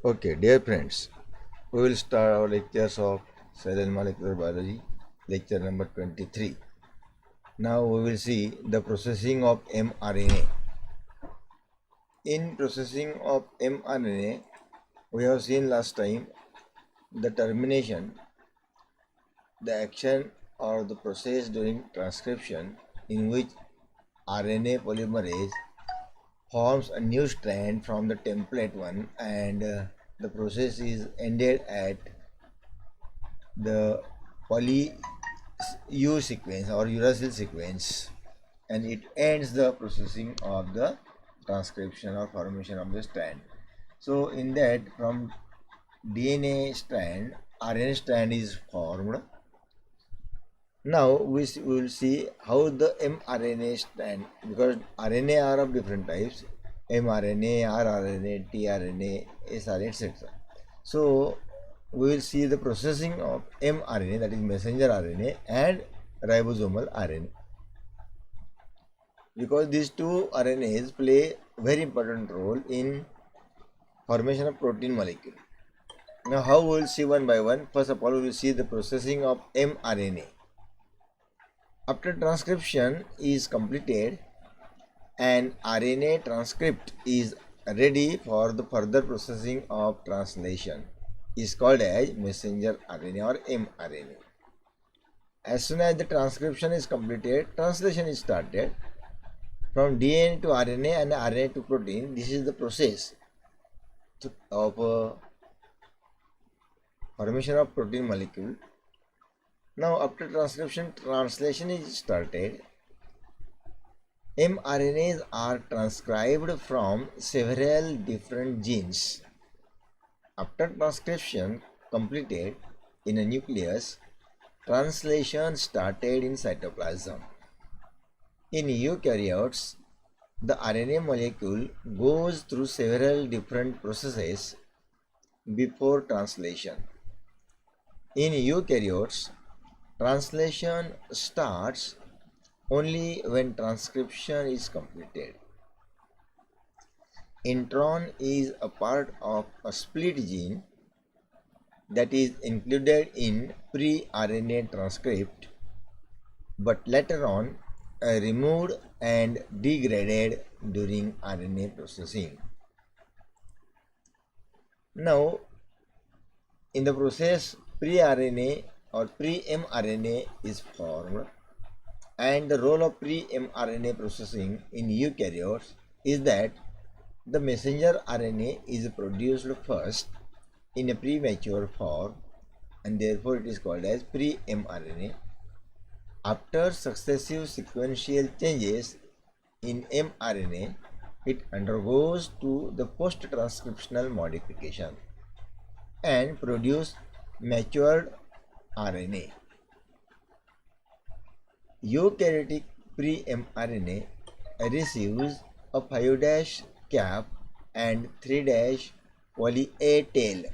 Okay, dear friends, we will start our lectures of cell and molecular biology, lecture number 23. Now we will see the processing of mRNA. In processing of mRNA, we have seen last time the termination, the action or the process during transcription in which RNA polymerase forms a new strand from the template one and the process is ended at the poly U sequence or uracil sequence, and it ends the processing of the transcription or formation of the strand. So in that, from DNA strand, RNA strand is formed. Now we will see how the mRNA strand, because RNA are of different types, mRNA, rRNA, tRNA, sRNA, etc. So we will see the processing of mRNA, that is messenger RNA, and ribosomal RNA, because these two RNAs play very important role in formation of protein molecule. Now how we will see one by one. First of all, we will see the processing of mRNA. After transcription is completed, an RNA transcript is ready for the further processing of translation, is called as messenger RNA or mRNA. As soon as the transcription is completed, translation is started from DNA to RNA and RNA to protein. This is the process of formation of protein molecule. Now after transcription, translation is started. mRNAs are transcribed from several different genes. After transcription completed in a nucleus, translation started in cytoplasm. In eukaryotes, the RNA molecule goes through several different processes before translation. In eukaryotes, translation starts only when transcription is completed. Intron is a part of a split gene that is included in pre-RNA transcript, but later on removed and degraded during RNA processing. Now, in the process, pre-RNA or pre-mRNA is formed, and the role of pre-mRNA processing in eukaryotes is that the messenger RNA is produced first in a premature form, and therefore it is called as pre-mRNA. After successive sequential changes in mRNA, it undergoes to the post-transcriptional modification and produce matured RNA. Eukaryotic pre-mRNA receives a 5' cap and 3' poly A tail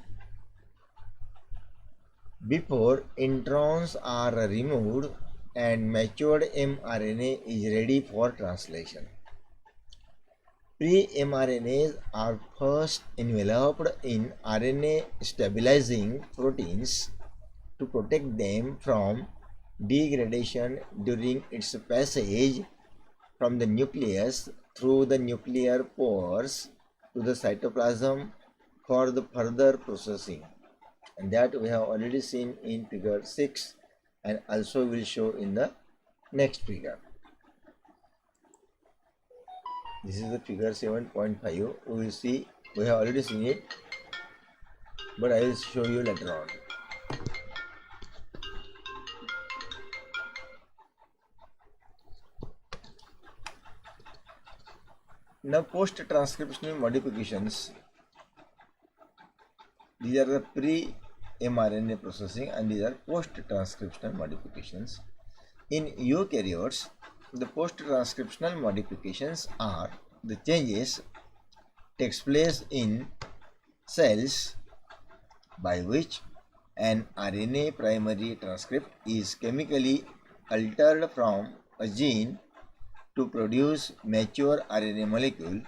before introns are removed and matured mRNA is ready for translation. Pre-mRNAs are first enveloped in RNA stabilizing proteins to protect them from degradation during its passage from the nucleus through the nuclear pores to the cytoplasm for the further processing, and that we have already seen in figure 6 and also will show in the next figure. This is the figure 7.5. We will see, we have already seen it, but I will show you later on. Now post-transcriptional modifications, these are the pre-mRNA processing and these are post-transcriptional modifications. In eukaryotes, the post-transcriptional modifications are the changes takes place in cells by which an RNA primary transcript is chemically altered from a gene to produce mature RNA molecule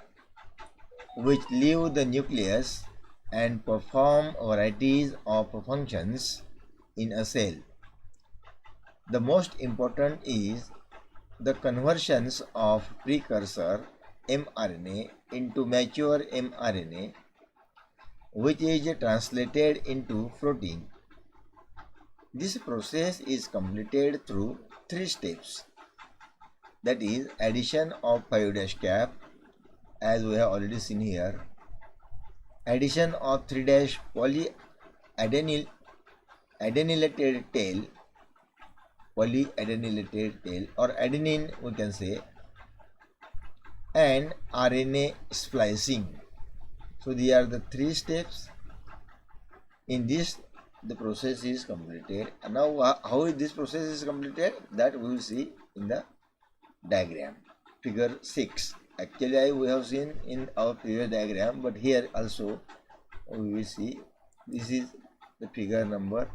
which leave the nucleus and perform varieties of functions in a cell. The most important is the conversions of precursor mRNA into mature mRNA, which is translated into protein. This process is completed through three steps, that is addition of 5' cap, as we have already seen here, addition of 3' polyadenylated tail, or adenine we can say, and RNA splicing. So these are the three steps. In this the process is completed. And now how this process is completed, that we will see in the diagram, figure 6. Actually we have seen in our previous diagram, but here also we will see. This is the figure number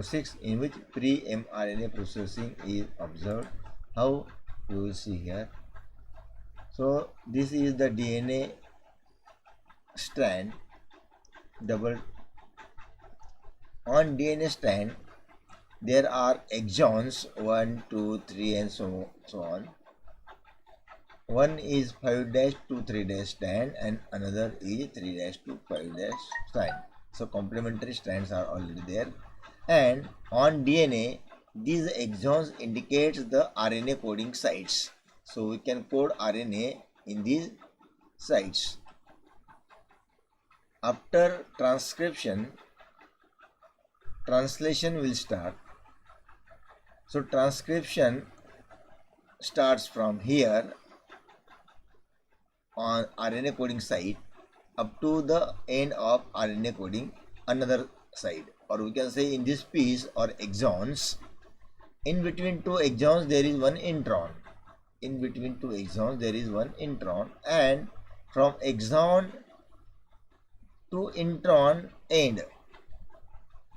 6, in which pre-mRNA processing is observed. How we will see here. So this is the DNA strand, double. On DNA strand there are exons 1, 2, 3 and so on. One is 5' to 3' strand and another is 3' to 5' strand. So complementary strands are already there. And on DNA, these exons indicates the RNA coding sites. So we can code RNA in these sites. After transcription, translation will start. So transcription starts from here on RNA coding site up to the end of RNA coding another side, or we can say in this piece or exons. In between two exons there is one intron. And from exon to intron end,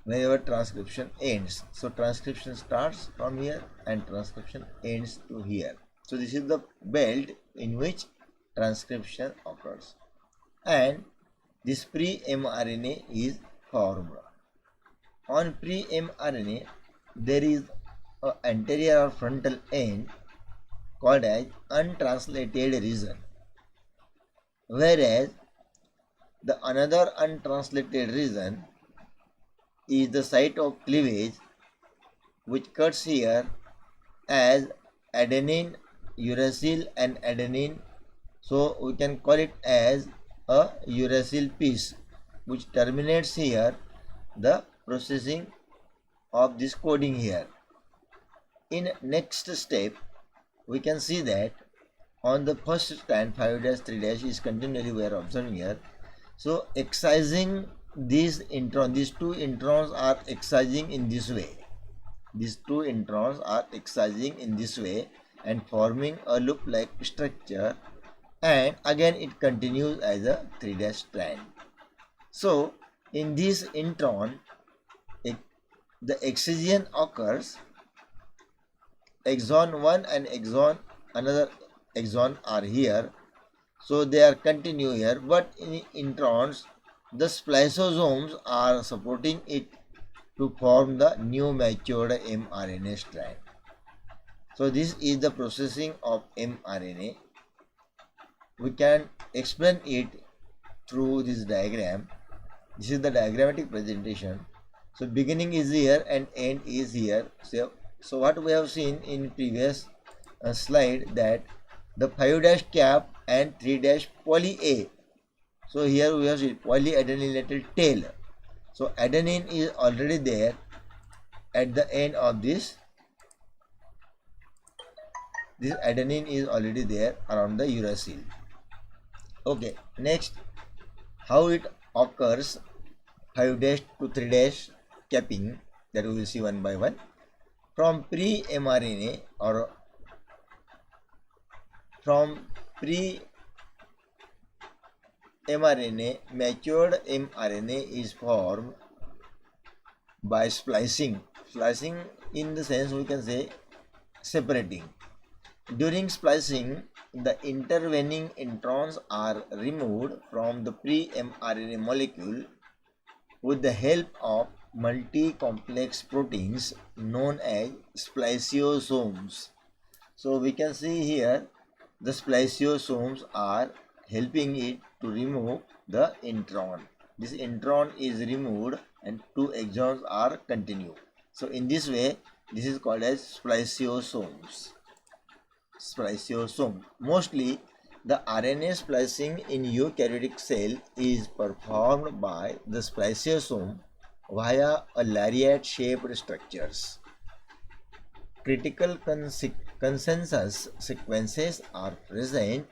wherever transcription ends. So transcription starts from here and transcription ends to here. So this is the belt in which transcription occurs, and this pre-mRNA is formed. On pre-mRNA there is an anterior or frontal end called as untranslated region, whereas the another untranslated region is the site of cleavage, which cuts here as adenine, uracil and adenine. So we can call it as a uracil piece, which terminates here the processing of this coding here. In next step we can see that on the first strand 5' 3' is continually we are observing here. So excising these introns, these two introns are excising in this way. And forming a loop like structure, and again it continues as a 3' strand. So in this intron the excision occurs. Exon 1 and another exon are here, so they are continue here, but in introns the spliceosomes are supporting it to form the new matured mRNA strand. So this is the processing of mRNA. We can explain it through this diagram. This is the diagrammatic presentation. So beginning is here and end is here. So what we have seen in previous slide, that the 5' cap and 3' poly A. So here we have seen polyadenylated tail. So adenine is already there at the end of this. This adenine is already there around the uracil. Okay, next, how it occurs 5' to 3' capping, that we will see one by one. From pre-mRNA or from pre-mRNA, matured mRNA is formed by splicing. Splicing in the sense we can say separating. During splicing, the intervening introns are removed from the pre-mRNA molecule with the help of multi-complex proteins known as spliceosomes. So we can see here the spliceosomes are helping it to remove the intron. This intron is removed and two exons are continued. So in this way, this is called as spliceosomes. Spliceosome. Mostly, the RNA splicing in eukaryotic cell is performed by the spliceosome via a lariat-shaped structures. Critical consensus sequences are present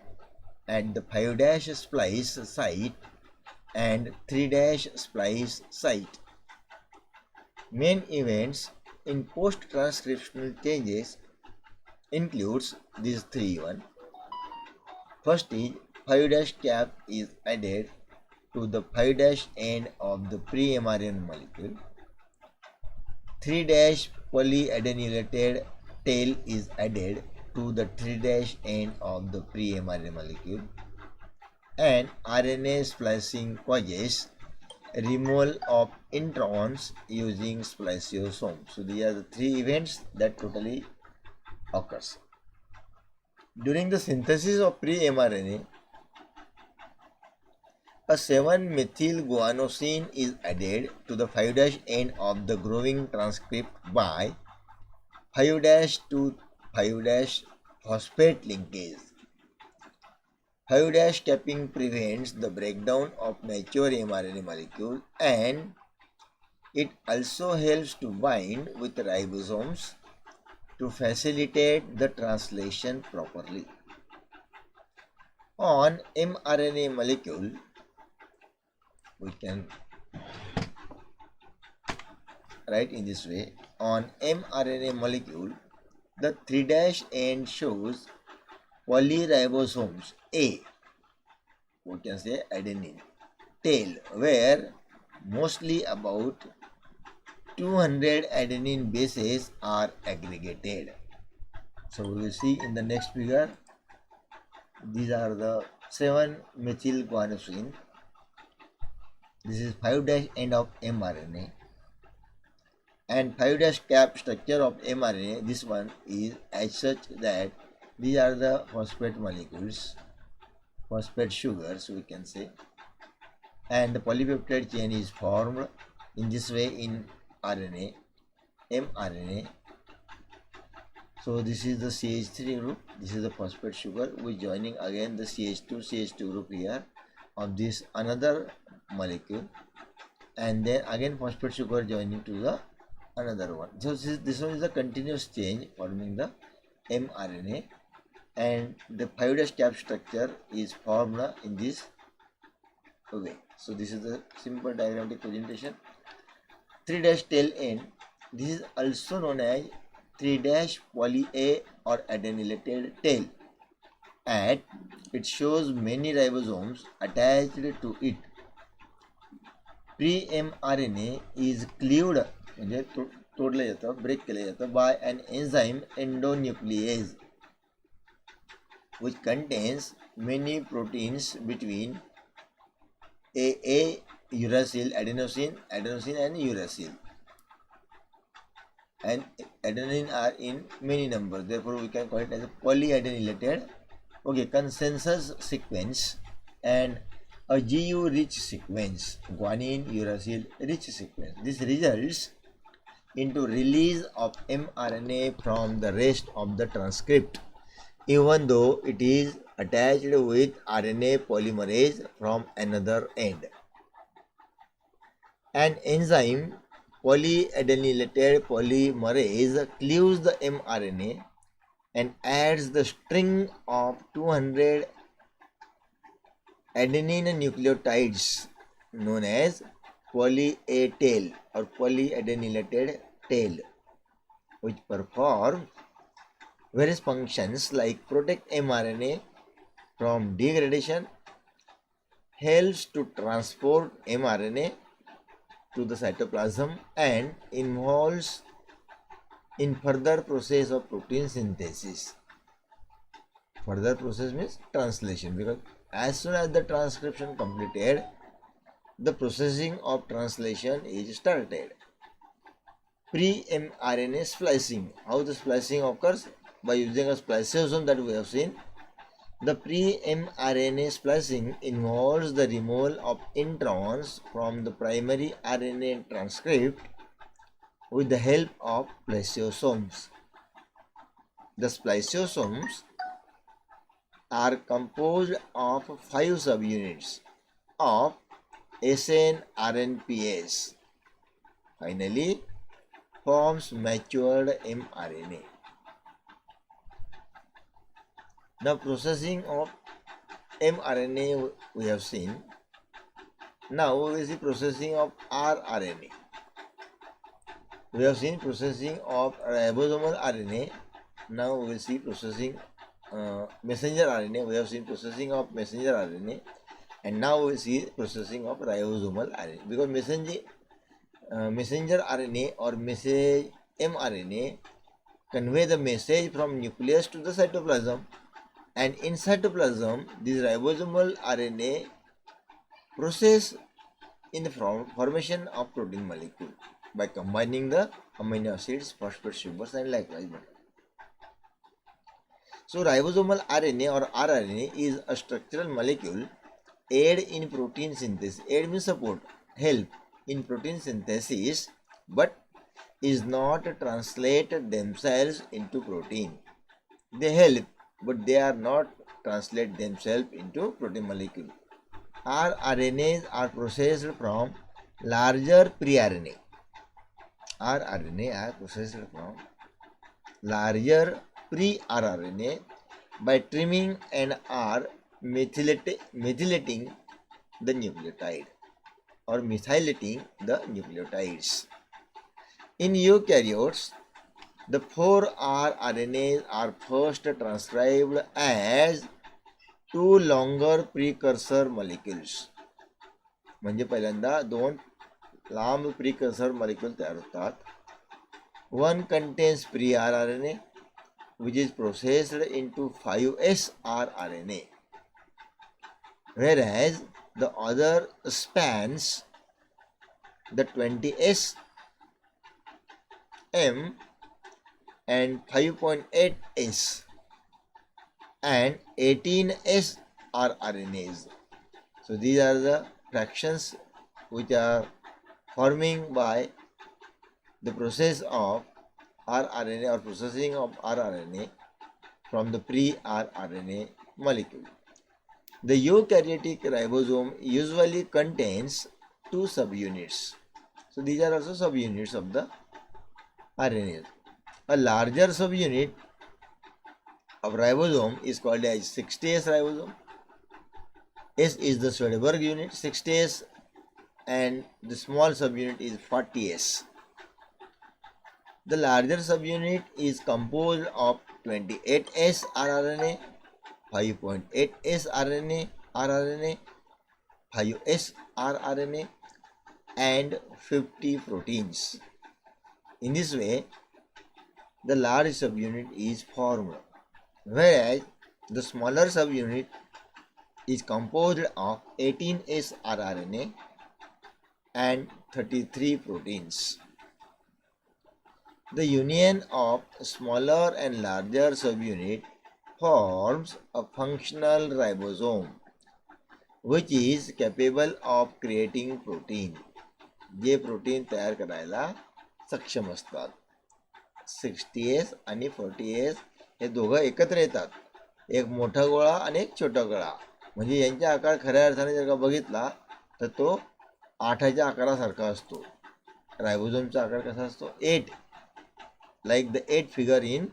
at the 5' splice site and 3' splice site. Main events in post-transcriptional changes includes these three. First is 5' cap is added to the 5' end of the pre-mRNA molecule. 3' polyadenylated tail is added to the 3' end of the pre-mRNA molecule. And RNA splicing causes removal of introns using spliceosome. So these are the three events that totally occurs. During the synthesis of pre-mRNA, a 7-methylguanosine is added to the 5' end of the growing transcript by 5' to 5' phosphate linkage. 5' capping prevents the breakdown of mature mRNA molecule, and it also helps to bind with ribosomes to facilitate the translation properly. On mRNA molecule, we can write in this way. On mRNA molecule, the 3' end shows polyribosomes A, we can say adenine, tail, where mostly about 200 adenine bases are aggregated. So we will see in the next figure. These are the 7-methylguanosine. This is 5' end of mRNA. And 5' cap structure of mRNA, this one is as such that these are the phosphate molecules, phosphate sugars we can say, and the polypeptide chain is formed in this way in RNA, mRNA. So this is the CH3 group, this is the phosphate sugar, we joining again the CH2 group here of this another molecule, and then again phosphate sugar joining to the another one. So this one is a continuous change forming the mRNA, and the 5' cap structure is formed in this way. So this is the simple diagrammatic presentation. 3' tail end, this is also known as 3' poly A or adenylated tail, and it shows many ribosomes attached to it. Pre-mRNA is cleaved, म्हणजे तोडलं जातं, break केलं जातं by an enzyme endonuclease, which contains many proteins between AA, uracil, adenosine and uracil. And adenine are in many numbers, therefore we can call it as a polyadenylated consensus sequence and a GU rich sequence, guanine uracil rich sequence. This results into release of mRNA from the rest of the transcript, even though it is attached with RNA polymerase from another end. An enzyme, polyadenylated polymerase, cleaves the mRNA and adds the string of 200 adenine nucleotides known as poly A tail or polyadenylated tail, which perform various functions like protect mRNA from degradation, helps to transport mRNA to the cytoplasm, and involves in further process of protein synthesis. Further process means translation, because as soon as the transcription completed, the processing of translation is started. Pre-mRNA splicing. How the splicing occurs? By using a spliceosome that we have seen. The pre-mRNA splicing involves the removal of introns from the primary RNA transcript with the help of spliceosomes. The spliceosomes are composed of 5 subunits of snRNPS. Finally, forms matured mRNA. Now, processing of mRNA we have seen. Now we will see processing of rRNA. We have seen processing of ribosomal RNA. Now we will see processing messenger RNA. We have seen processing of messenger RNA, and now we will see processing of ribosomal RNA. Because messenger RNA or message mRNA convey the message from nucleus to the cytoplasm, and in cytoplasm this ribosomal RNA process in the formation of protein molecule by combining the amino acids, phosphate sugars, and likewise. So ribosomal RNA or rRNA is a structural molecule aid in protein synthesis. Aid means support, help in protein synthesis, but is not translate themselves into protein. They help, but they are not translate themselves into protein molecule. rRNAs are processed from larger pre-RNA. rRNA are processed from larger pre-rRNA by trimming and are methylating the nucleotide or methylating the nucleotides. In eukaryotes, the 4 rRNAs are first transcribed as 2 longer precursor molecules. म्हणजे पहिल्यांदा 2 लांब precursor molecule तयार होतात. One contains pre-rRNA, which is processed into 5S rRNA, whereas the other spans the 20S M and 5.8S and 18S rRNAs. So these are the fractions which are forming by the process of rRNA or processing of rRNA from the pre-rRNA molecule. The eukaryotic ribosome usually contains 2 subunits. So these are also subunits of the RNA. A larger subunit of ribosome is called as 60S ribosome. S is the Swedberg unit, 60S, and the small subunit is 40S. The larger subunit is composed of 28S rRNA, 5.8S rRNA, 5S rRNA, and 50 proteins. In this way, the large subunit is formed, whereas the smaller subunit is composed of 18S rRNA and 33 proteins. The union of smaller and larger subunit forms a functional ribosome, which is capable of creating protein. J protein तयार करायला सक्षम असतात. 60S आणि 40S हे दोघं एकत्र येतात. एक मोठा गोळा आणि एक छोटा गोळा. म्हणजे यांचा आकार खऱ्या अर्थाने जर का बघितला तर तो 8च्या आकारासारखा असतो. रायबोसोमचा आकार कसा असतो? 8, like the 8 figure in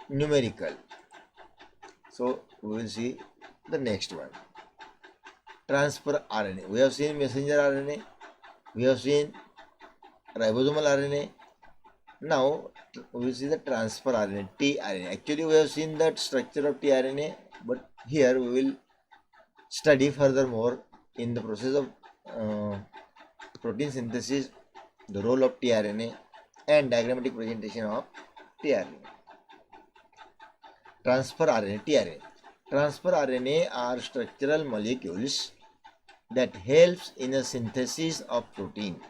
numerical. So we will see the next one. Transfer RNA. We have seen messenger RNA. We have seen ribosomal RNA. Now we will see the transfer RNA, tRNA. Actually we have seen that structure of tRNA, but here we will study furthermore in the process of protein synthesis, the role of tRNA and diagrammatic presentation of tRNA. transfer RNA, tRNA. Transfer RNA are structural molecules that helps in the synthesis of protein.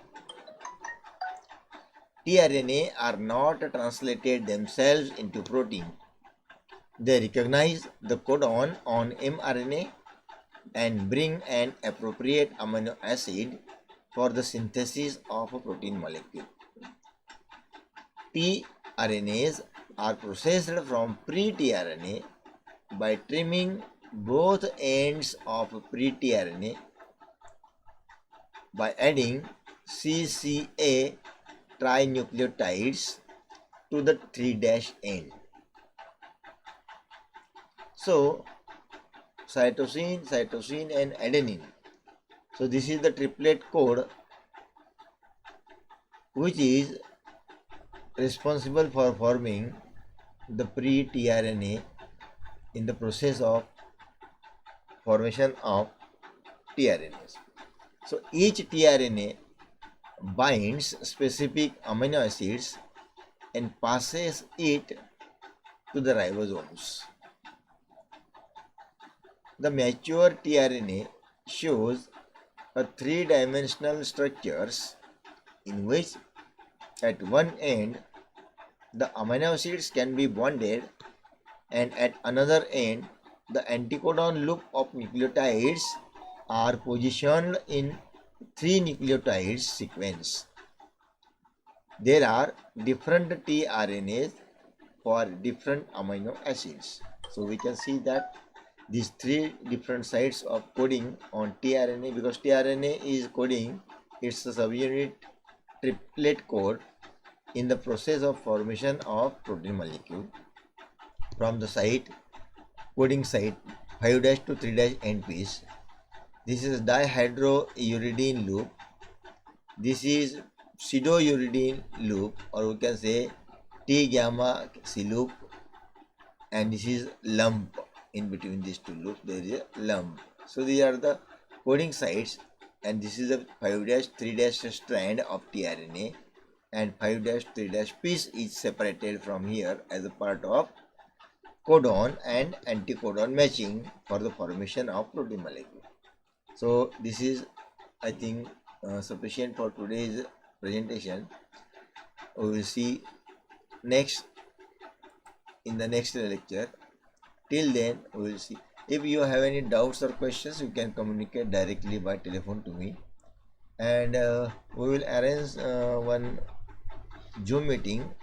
tRNA are not translated themselves into protein. They recognize the codon on mRNA and bring an appropriate amino acid for the synthesis of a protein molecule. tRNAs are processed from pre-tRNA by trimming both ends of pre-tRNA by adding CCA trinucleotides to the 3' end. So cytosine and adenine. So this is the triplet code which is responsible for forming the pre-tRNA in the process of formation of tRNAs. So each tRNA binds specific amino acids and passes it to the ribosomes. The mature tRNA shows a three-dimensional structures in which at one end the amino acids can be bonded and at another end the anticodon loop of nucleotides are positioned in 3 nucleotides sequence. There are different tRNAs for different amino acids. So we can see that these 3 different sites of coding on tRNA, because tRNA is coding, it's a subunit triplet code in the process of formation of protein molecule from the site, coding site 5' to 3' end piece. This is dihydrouridine loop. This is pseudouridine loop, or we can say T-gamma C loop, and this is lump. In between these two loops there is a lump. So these are the coding sites, and this is a 5' 3' strand of tRNA, and 5' 3' piece is separated from here as a part of codon and anticodon matching for the formation of protein molecule. So this is, I think, sufficient for today's presentation. We will see next in the next lecture. Till then, we will see. If you have any doubts or questions, you can communicate directly by telephone to me, and we will arrange one Zoom meeting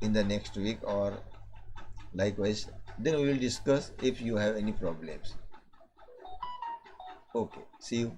in the next week or likewise. Then we will discuss if you have any problems. Okay, see you.